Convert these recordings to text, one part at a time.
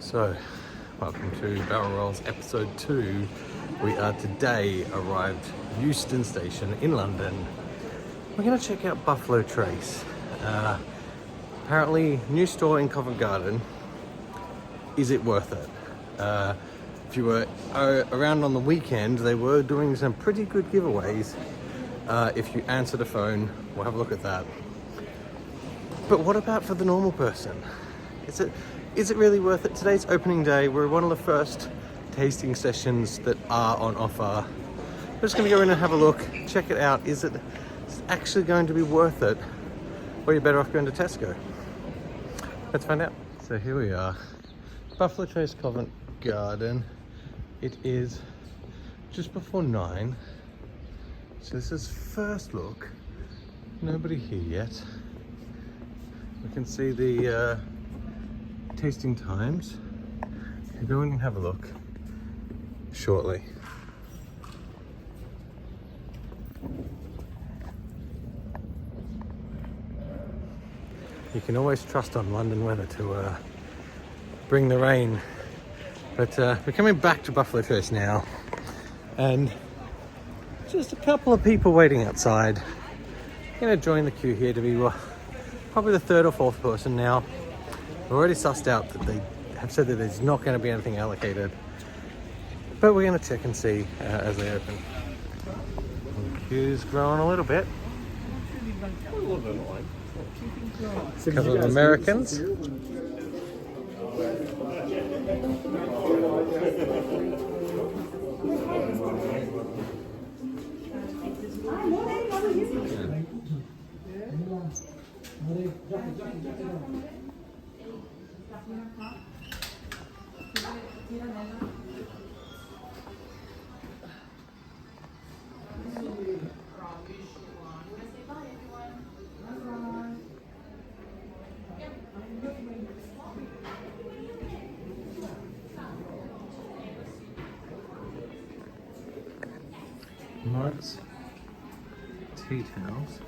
So, welcome to Barrel Rolls episode 2. We are today arrived Euston Station in London. We're going to check out Buffalo Trace. Apparently, new store in Covent Garden. Is it worth it? If you were around on the weekend, they were doing some pretty good giveaways. If you answer the phone, we'll have a look at that. But what about for the normal person? Is it really worth it? Today's opening day. We're one of the first tasting sessions that are on offer. We're just going to go in and have a look, check it out. Is it actually going to be worth it? Or you're better off going to Tesco? Let's find out. So here we are, Buffalo Trace, Covent Garden. It is just before 9. So this is first look. Nobody here yet. We can see the tasting times. We'll go in and have a look shortly. You can always trust on London weather to bring the rain. But we're coming back to Buffalo Trace now, and just a couple of people waiting outside. Gonna join the queue here to be probably the third or fourth person now. We've already sussed out that they have said that there's not going to be anything allocated, but we're going to check and see as they open. The queue's growing a little bit. A couple of Americans. Mugs, tea towels,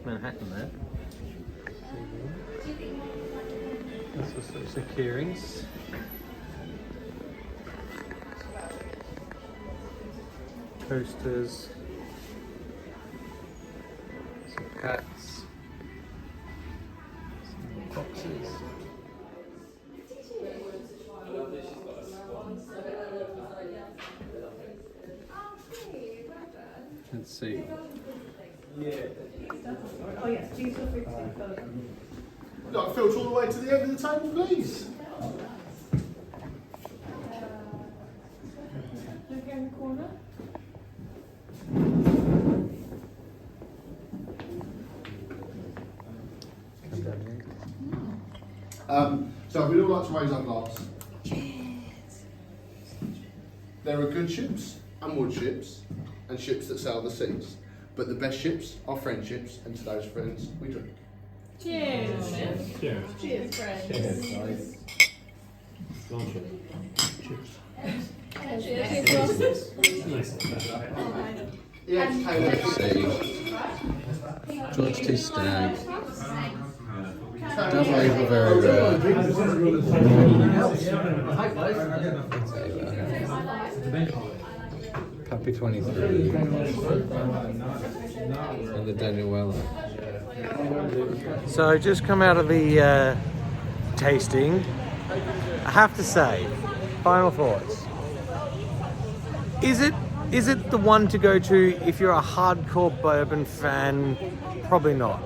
Manhattan there. That's also some keyrings. Coasters, some hats, some boxes. Let's see. Oh yes, please feel free to take photos. Would you like to filter all the way to the end of the table, please? Look here in the corner. So we'd all like to raise our glass. Cheers. There are good ships and wood ships and ships that sail the seas. But the best ships are friendships, and to those friends we drink. Cheers. Cheers. Cheers, friends. Cheers, guys. Yes, George T. Stagg. Double Eagle, very rare. Pappy 23. And the Daniel Weller. So just come out of the tasting. I have to say, final thoughts. Is it the one to go to if you're a hardcore bourbon fan? Probably not.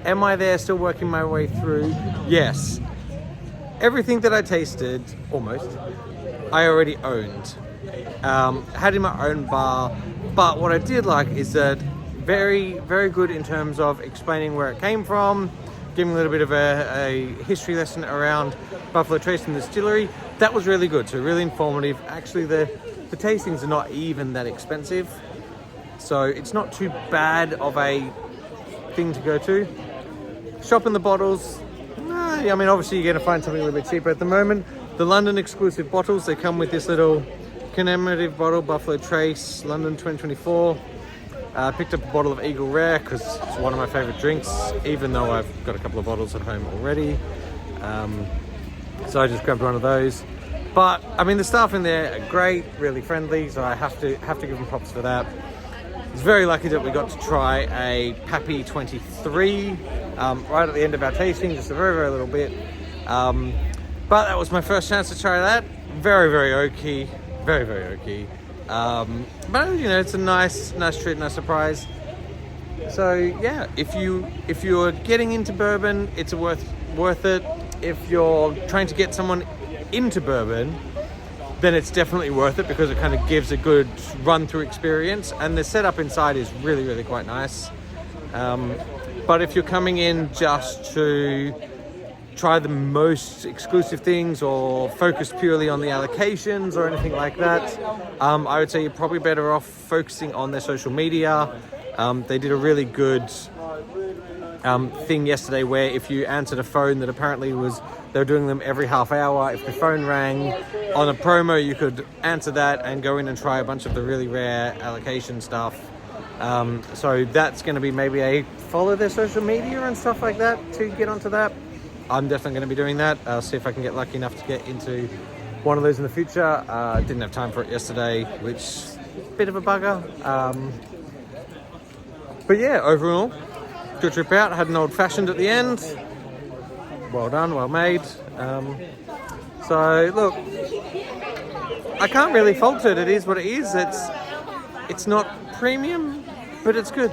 Am I there still working my way through? Yes. Everything that I tasted, almost, I already owned. Had in my own bar, but what I did like is that very, very good in terms of explaining where it came from, giving a little bit of a history lesson around Buffalo Trace and the distillery. That was really good, so really informative. Actually, the tastings are not even that expensive, so it's not too bad of a thing to go to. Shop in the bottles. I mean, obviously you're going to find something a little bit cheaper at the moment. The London exclusive bottles, they come with this little commemorative bottle, Buffalo Trace, London 2024. Picked up a bottle of Eagle Rare because it's one of my favorite drinks, even though I've got a couple of bottles at home already. So I just grabbed one of those. But I mean, the staff in there are great, really friendly, so I have to give them props for that. I was very lucky that we got to try a Pappy 23 right at the end of our tasting, just a very little bit. But that was my first chance to try that. Very oaky, very oaky. But you know, it's a nice treat, nice surprise. So yeah, if you're getting into bourbon, it's worth it. If you're trying to get someone into bourbon, then it's definitely worth it because it kind of gives a good run-through experience, and the setup inside is really quite nice. But if you're coming in just to try the most exclusive things or focus purely on the allocations or anything like that, I would say you're probably better off focusing on their social media. They did a really good thing yesterday where if you answered a phone that apparently they were doing them every half hour, if the phone rang on a promo, you could answer that and go in and try a bunch of the really rare allocation stuff. So that's going to be maybe a follow their social media and stuff like that to get onto that. I'm definitely going to be doing that. I'll see if I can get lucky enough to get into one of those in the future. Didn't have time for it yesterday, which is a bit of a bugger. But yeah, overall, good trip out. Had an old-fashioned at the end. Well done, well made. So look, I can't really fault it. It is what it is. It's not premium, but it's good.